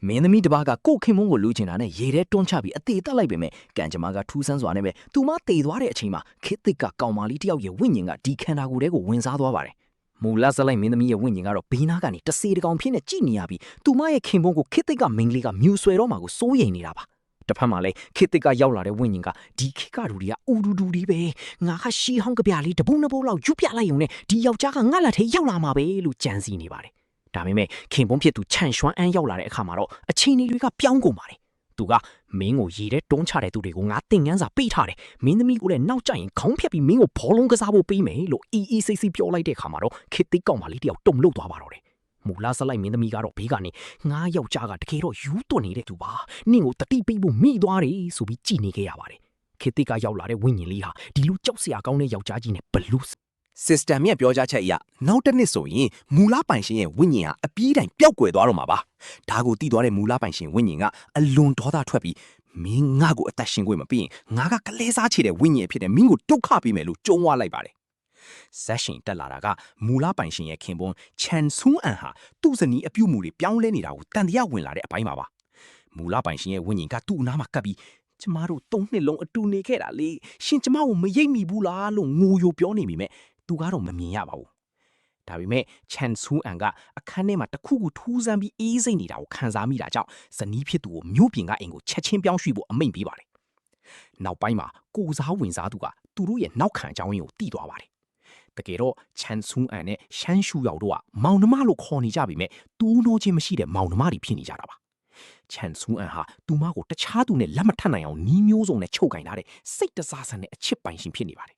မင်းသမီးတစ်ပါးကကို့ခင်မုန်းကိုလူချင်တာနဲ့ရေထဲတွန်းချပြီးအသေးတက်လိုက်ပေမဲ့ကံကြမ္မာကထူးဆန်းစွာနဲ့ပဲသူမတေသွားတဲ့အချိန်မှာခေတ်သစ်ကကောင်မလေးတယောက်ရဲ့ဝိညာဉ်ကဒီခန္ဓာကိုယ်ထဲကိုဝင်စားသွားပါတယ်မူလဇက်လိုက်မင်းသမီးရဲ့ဝိညာဉ်ကတော့ဘေးနားကနေတစေတကောင်ဖြစ်နေကြည့်နေရပြီးသူမရဲ့ခင်မုန်းကိုခေတ်သစ်ကမိန်းကလေးကမြူဆွဲတော့မှကိုစိုးရိမ်နေတာပါတစ်ဖက်မှာလည်းခေတ်သစ်ကရောက်လာတဲ့ဝိညာဉ်ကဒီခေတ်ကလူတွေကဥဒူဒူဒီပဲငါကရှီဟောင်းကပြလေးတပုတ်နှစ်ပုတ်လောက်ယူပြလိုက်ုံနဲ့ဒီယောက်ျားကငါ့လက်ထဲရောက်လာမှာပဲလို့ကြံစည်နေပါတယ်ဒါပေမဲ့ခင်ပွန်းဖြစ်သူခြံရွှမ်းအန်းရောက်လာတဲ့အခါမှာတော့အချင်းတွေကပြောင်းကုန်ပါတယ်သူကမင်းကိုရေထဲတွန်းချတဲ့သူတွေကိုငါသင်ငန်းစာပေးထားတယ်မင်းသမီးကိုလည်းနောက်ကျရင်ခေါင်းဖြတ်ပြီးမင်းကိုဘောလုံးကစားဖို့ပေးမယ်လို့အီစိတ်ပြောလိုက်တဲ့အခါမှာတော့ခေတ်သစ်ကောင်မလေးတယောက်တုံလို့သွားပါတော့တယ်မူလာဆက်လိုက်မင်းသမီးကတော့ဘေးကနေငါယောက်ျားကတကယ်တော့ယူးတွန်နေတဲ့သူပါနင့်ကိုတတိပေးဖို့မိသွားတယ်ဆိုပြီးကြည်နေခဲ့ရပါတယ်ခေတ်သစ်ကရောက်လာတဲ့ဝိညာဉ်လေးဟာဒီလိုကြောက်စရာကောင်းတဲ့ယောက်ျားကြီးနဲ့ဘလူးSystem ရဲ့ပြောကြားချက်အရနောက်တစ်နှစ်ဆိုရင်မူလပိုင်ရှင်ရဲ့ဝိညာဉ်ဟာအပြေးတိုင်ပျောက်ကွယ်သွားတော့မှာပါဒါကိုသိသွားတဲ့မူလပိုင်ရှင်ဝိညာဉ်ကအလွန်ဒေါသထွက်ပြီးမင်းငါ့ကိုအသက်ရှင်ခွင့်မပေးရင်ငါကကလဲစားချေတဲ့ဝိညာဉ်ဖြစ်တဲ့မင်းကိုဒုက္ခပေးမယ်လို့ကြုံဝါလိုက်ပါတယ်ဆက်ရှင်တက်လာတာကမူလပိုင်ရှင်ရဲ့ခင်ပွန်းချန်ဆူးအန်ဟာသူ့ဇနီးအပြုတ်မှုတွေပြောင်းလဲနေတာကိုတန်တရားဝင်လာတဲ့အပိုင်းပါမူလပိုင်ရှင်ရဲ့ဝိညာဉ်ကသူ့အနားမှာကပ်ပြီးကျမတို့၃နှစ်လုံးအတူနေခဲ့တာလေရှင်ကျမကိုမရိပ်မိဘူးလားလို့ငိုယိုပြောနေမိမဲ့သူကတော့မမြင်ရပါဘူးဒါပေမဲ့ချန်ဆူးအန်ကအခန်းထဲမှာတခုခုထူးဆန်းပြီးအေးစိတ်နေတာကိုခံစားမိတာကြောင့်ဇနီးဖြစ်သူကိုမြို့ပြင်ကအိမ်ကိုချက်ချင်းပြောင်းရွှေ့ဖို့အမိန့်ပေးပါတယ်နောက်ပိုင်းမှာကိုစားဝင်စားသူကသူတို့ရဲ့နောက်ခံအကြောင်းရင်းကိုသိသွားပါတယ်တကယ်တော့ချန်ဆူးအန်နဲ့ရှမ်းရှူရောက်တို့ကမောင်နှမလို့ခေါ်နေကြပေမဲ့တူးနှိုးချင်းမရှိတဲ့မောင်နှမတွေဖြစ်နေကြတာပါချန်ဆူးအန်ဟာသူမကိုတခြားသူနဲ့လက်မထပ်နိုင်အောင်နီးမျိုးစုံနဲ့ချုပ်ကင်ထားတဲ့စိတ်တစားဆန်တဲ့အချစ်ပိုင်ရှင်ဖြစ်နေပါတယ်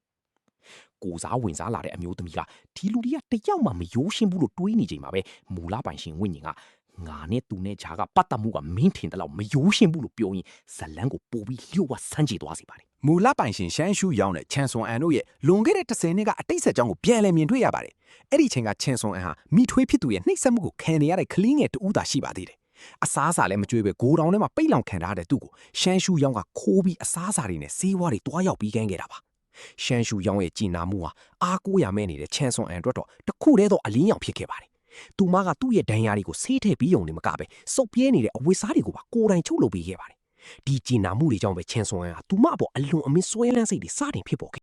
ကိုစားဝင်စားလာတဲ့အမျိုးသမီးကဒီလူတွေကတယောက်မှမယိုးရှင်းဘူးလို့တွေးနေချိန်မှာပဲမူလပိုင်ရှင်ဝိညာဉ်ကငါနဲ့သူနဲ့ဂျာကပတ်သက်မှုကမင်းထင်တယ်လို့မယိုးရှင်းဘူးလို့ပြောရင်ဇလန်းကိုပို့ပြီးလျှို့ဝှက်ဆန်းကျေသွားစေပါတယ်မူလပိုင်ရှင်ရှမ်းရှူရောင်းတဲ့ချန်ဆွန်အန်တို့ရဲ့လွန်ခဲ့တဲ့10နှစ်ကအတိတ်ဆက်ကြောင်းကိုပြန်လည်မြင်တွေ့ရပါတယ်အဲ့ဒီချိန်ကချန်ဆွန်အန်ဟာမိထွေးဖြစ်သူရဲ့နှိပ်စက်မှုကိုခံနေရတဲ့ကလေးငယ်တူးသာရှိပါသေးတယ်အစားအစာလည်းမကြွေးပဲဂိုးတောင်ထဲမှာပိတ်လောင်ခံထားတဲ့သူ့ကိုရှမ်းရှူရောင်းကခိုးပြီးအစားအစာတွေနဲ့ဆေးဝါးတွေတွားရောက်ပြီးကမ်းခဲ့တာပါရှမ်းရှူရောင်းရဲ့ကြည်နာမှုဟာအားကိုးရမဲ့နေတဲ့ချန်ဆွန်အန်အတွက်တော့တခုတည်းသောအလင်းရောင်ဖြစ်ခဲ့ပါတယ်။သူမကသူ့ရဲ့ဒဏ်ရာတွေကိုဆေးထည့်ပြီးုံနဲ့မကပဲစုပ်ပြဲနေတဲ့အဝတ်စားတွေကိုပါကိုယ်တိုင်ချုပ်လုပ်ပေးခဲ့ပါတယ်။ဒီကြည်နာမှုတွေကြောင့်ပဲချန်ဆွန်အန်ဟာသူမအပေါ်အလွန်အမင်းဆွဲလန်းစိတ်တွေစတင်ဖြစ်ပေါ်ခဲ့